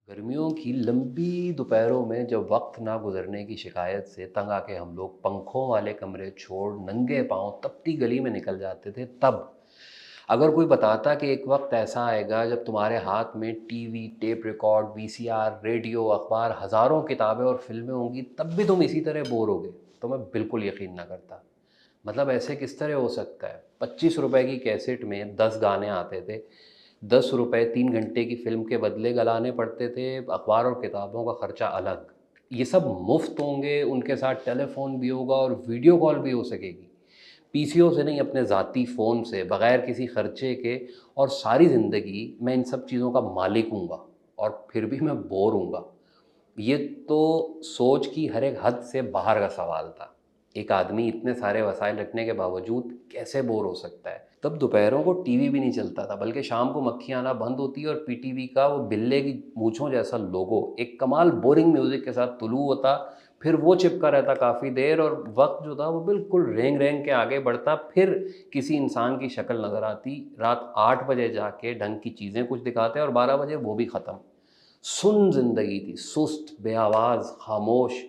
गर्मियों की लंबी दोपहरों में जब वक्त ना गुजरने की शिकायत से तंग आके हम लोग पंखों वाले कमरे छोड़ नंगे पांव तपती गली में निकल जाते थे, तब अगर कोई बताता कि एक वक्त ऐसा आएगा जब तुम्हारे हाथ में TV, tape record, VCR, radio, अखबार, हज़ारों किताबें और फिल्में होंगी, तब भी तुम इसी तरह बोर होगे, तो मैं बिल्कुल यकीन ना करता। मतलब ऐसे किस तरह हो सकता है? 25 रुपए की कैसेट में 10 गाने आते थे। 10 रुपए 3 घंटे की फ़िल्म के बदले गलाने पड़ते थे, अखबार और किताबों का खर्चा अलग। ये सब मुफ्त होंगे, उनके साथ टेलीफोन भी होगा और वीडियो कॉल भी हो सकेगी। पीसीओ से नहीं, अपने ज़ाती फ़ोन से बग़ैर किसी खर्चे के। और सारी ज़िंदगी मैं इन सब चीज़ों का मालिक हूँगा और फिर भी मैं बोर हूँगा। ये तो सोच की हर एक हद से बाहर का सवाल था। एक आदमी इतने सारे वसाइल रखने के बावजूद कैसे बोर हो सकता है? तब दोपहरों को टीवी भी नहीं चलता था, बल्कि शाम को मक्खियाँ आना बंद होती और पीटीवी का वो बिल्ले की मूँछों जैसा लोगो एक कमाल बोरिंग म्यूज़िक के साथ तुलू होता। फिर वो चिपका रहता काफ़ी देर और वक़्त जो था वो बिल्कुल रेंग-रेंग के आगे बढ़ता। फिर किसी इंसान की शक्ल नज़र आती। रात 8 बजे जाके ढंग की चीज़ें कुछ दिखाते और 12 बजे वो भी ख़त्म। सुन्न ज़िंदगी थी, सुस्त, बेआवाज़, खामोश।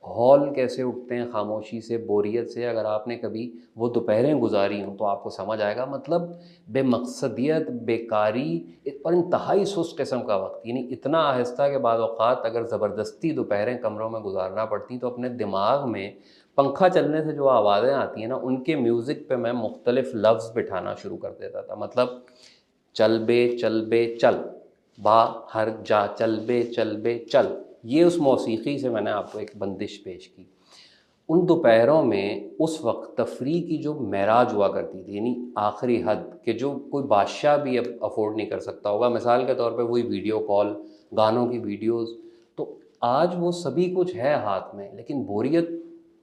हौल कैसे उठते हैं खामोशी से, बोरियत से। अगर आपने कभी वो दोपहरें गुज़ारी हों तो आपको समझ आएगा। मतलब बेमक़सदियत, बेकारी और इंतहाई सुस्त किस्म का वक़्त। यानी इतना आहिस्ता कि बाद औक़ात अगर ज़बरदस्ती दोपहरें कमरों में गुज़ारना पड़ती तो अपने दिमाग में पंखा चलने से जो आवाज़ें आती हैं ना, उनके म्यूज़िक पे मैं मुख्तलिफ़ लफ्ज़ बिठाना शुरू कर देता था। मतलब चल बे चल, बाहर जा, चल बे चल। ये उस मौसीक़ी से मैंने आपको एक बंदिश पेश की। उन दोपहरों में उस वक़्त तफ़रीह की जो मेराज हुआ करती थी, यानी आखिरी हद कि जो कोई बादशाह भी अब अफ़ोर्ड नहीं कर सकता होगा। मिसाल के तौर पे वही वीडियो कॉल, गानों की वीडियोज़। तो आज वो सभी कुछ है हाथ में, लेकिन बोरियत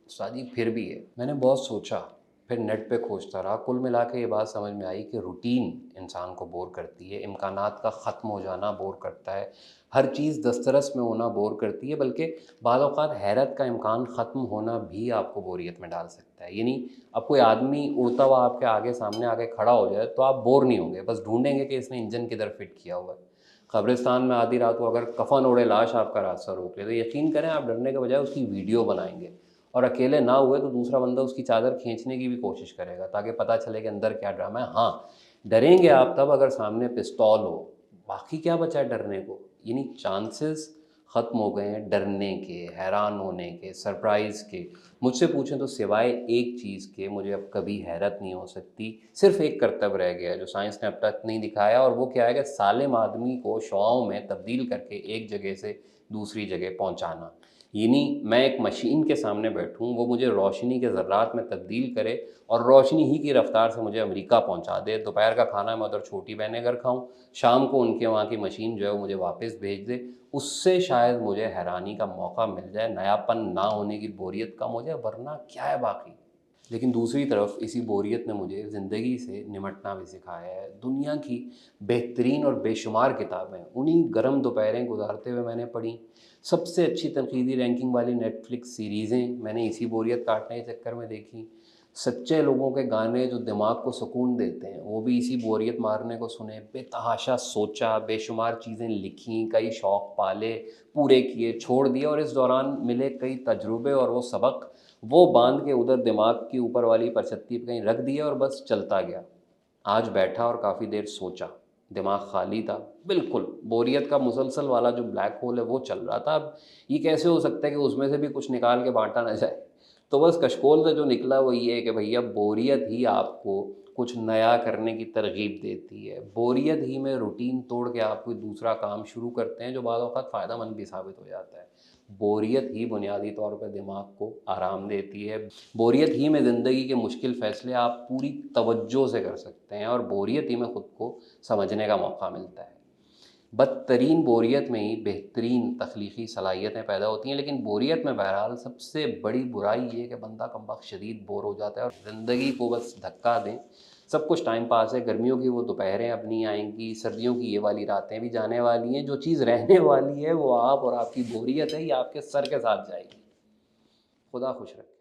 सादी फिर भी है। मैंने बहुत सोचा, फिर नेट पे खोजता रहा। कुल मिला के ये बात समझ में आई कि रूटीन इंसान को बोर करती है, इम्कानात का ख़त्म हो जाना बोर करता है, हर चीज़ दस्तरस में होना बोर करती है, बल्कि बाज़ औक़ात हैरत का इम्कान ख़त्म होना भी आपको बोरियत में डाल सकता है। यानी अब कोई आदमी उड़ता हुआ आपके आगे सामने आके खड़ा हो जाए तो आप बोर नहीं होंगे, बस ढूँढेंगे कि इसने इंजन किधर फ़िट किया हुआ है। कब्रिस्तान में आधी रात को अगर कफ़न ओढ़े लाश आपका रास्ता रोक ले तो यकीन करें आप डरने के बजाय उसकी वीडियो बनाएँगे। और अकेले ना हुए तो दूसरा बंदा उसकी चादर खींचने की भी कोशिश करेगा ताकि पता चले कि अंदर क्या ड्रामा है। हाँ, डरेंगे आप तब अगर सामने पिस्तौल हो, बाकी क्या बचा है डरने को? यानी चांसेस ख़त्म हो गए हैं डरने के, हैरान होने के, सरप्राइज़ के। मुझसे पूछें तो सिवाय एक चीज़ के मुझे अब कभी हैरत नहीं हो सकती। सिर्फ़ एक करतब रह गया है जो साइंस ने अब तक नहीं दिखाया, और वो क्या है कि सालिम आदमी को शुआओं में तब्दील करके एक जगह से दूसरी जगह पहुँचाना। यानी मैं एक मशीन के सामने बैठूँ, वो मुझे रोशनी के ज़र्रात में तब्दील करे और रोशनी ही की रफ़्तार से मुझे अमेरिका पहुँचा दे। दोपहर का खाना मैं उधर छोटी बहनें घर खाऊँ, शाम को उनके वहाँ की मशीन जो है वो मुझे वापस भेज दे। उससे शायद मुझे हैरानी का मौका मिल जाए, नयापन ना होने की बोरियत कम हो जाए, वरना क्या है बाकी। लेकिन दूसरी तरफ इसी बोरियत ने मुझे ज़िंदगी से निमटना भी सिखाया है। दुनिया की बेहतरीन और बेशुमार किताबें उन्हीं गर्म दोपहरें गुजारते हुए मैंने पढ़ी। सबसे अच्छी तनकीदी रैंकिंग वाली नेटफ्लिक्स सीरीज़ें मैंने इसी बोरियत काटने के चक्कर में देखी। सच्चे लोगों के गाने जो दिमाग को सुकून देते हैं वो भी इसी बोरियत मारने को सुने। बेतहाशा सोचा, बेशुमार चीज़ें लिखीं, कई शौक़ पाले, पूरे किए, छोड़ दिए, और इस दौरान मिले कई तजुर्बे और वो सबक वो बांध के उधर दिमाग की ऊपर वाली परछत्ती पे कहीं रख दिया और बस चलता गया। आज बैठा और काफ़ी देर सोचा, दिमाग खाली था, बिल्कुल बोरियत का मुसलसल वाला जो ब्लैक होल है वो चल रहा था। अब ये कैसे हो सकता है कि उसमें से भी कुछ निकाल के बांटा ना जाए? तो बस कशकोल से जो निकला वो ये है कि भैया बोरियत ही आपको कुछ नया करने की तरगीब देती है। बोरियत ही में रूटीन तोड़ के आप कोई दूसरा काम शुरू करते हैं जो बाद औक़ात फ़ायदेमंद भी साबित हो जाता है। बोरियत ही बुनियादी तौर पर दिमाग को आराम देती है। बोरियत ही में ज़िंदगी के मुश्किल फ़ैसले आप पूरी तवज्जो से कर सकते हैं और बोरियत ही में ख़ुद को समझने का मौका मिलता है। बदतरीन बोरियत में ही बेहतरीन तख्लीक़ी सलाहियतें पैदा होती हैं, लेकिन बोरियत में बहरहाल सबसे बड़ी बुराई ये है कि बंदा कमबख्त शदीद बोर हो जाता है और ज़िंदगी को बस धक्का दें। सब कुछ टाइम पास है, गर्मियों की वो दोपहरें अब नहीं आएँगी, सर्दियों की ये वाली रातें भी जाने वाली हैं। जो चीज़ रहने वाली है वो आप और आपकी बोरियत है, ये आपके सर के साथ जाएगी। खुदा खुश रखे।